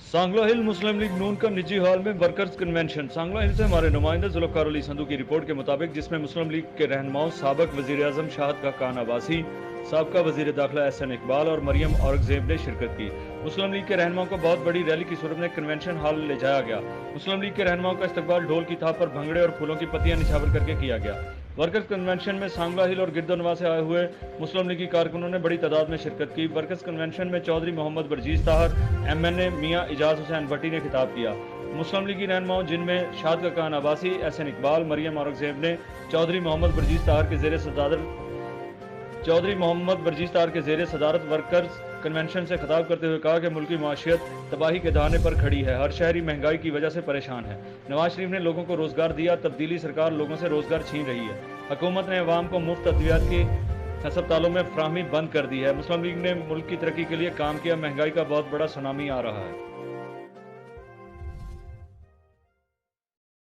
सांगला हिल मुस्लिम league नून का निजी hall में वर्कर्स कन्वेंशन। सांगला हिल से हमारे नुमाइंदा जुल्फ़कार अली संधू की रिपोर्ट के मुताबिक, जिसमें मुस्लिम लीग के रहनुमाओं साबिक़ वज़ीर आज़म शाहद खान अब्बासी, साबका वज़ीर दाखिला एहसन इकबाल और मरियम औरंगज़ेब ने शिरकत की। मुस्लिम लीग के रहनुमाओं को बहुत बड़ी रैली की सूरत में कन्वेंशन हॉल ले जाया गया। मुस्लिम लीग के रहनुमाओं का इस्तकबाल ढोल की थाप पर भंगड़े और फूलों की पत्तियां निछावर करके किया गया। वर्कर्स कन्वेंशन में सांगला हिल और गिरदोनवा से आए हुए मुस्लिम लीगी कारकुनों ने बड़ी तादाद में शिरकत की। वर्कर्स कन्वेंशन में चौधरी मोहम्मद बरजीज ताहर, MNA मियां इजाज हुसैन भट्टी ने खिताब किया। मुस्लिम लीगी रहनुमाओं, जिनमें शाहद खान अब्बासी, एहसन इकबाल, मरियम औरंगज़ेब ने चौधरी मोहम्मद बरजीज ताहर के ज़ेर सदारत वर्कर्स कन्वेंशन से खिताब करते हुए कहा कि मुल्की माशियत तबाही के दहाने पर खड़ी है। हर शहरी महंगाई की वजह से परेशान है। नवाज शरीफ ने लोगों को रोजगार दिया, तब्दीली सरकार लोगों से रोजगार छीन रही है। हुकूमत ने अवाम को मुफ्त अद्वियात की अस्पतालों में फ्राहमी बंद कर दी है। मुस्लिम लीग ने मुल्क की तरक्की के लिए काम किया, महंगाई का बहुत बड़ा सुनामी आ रहा है।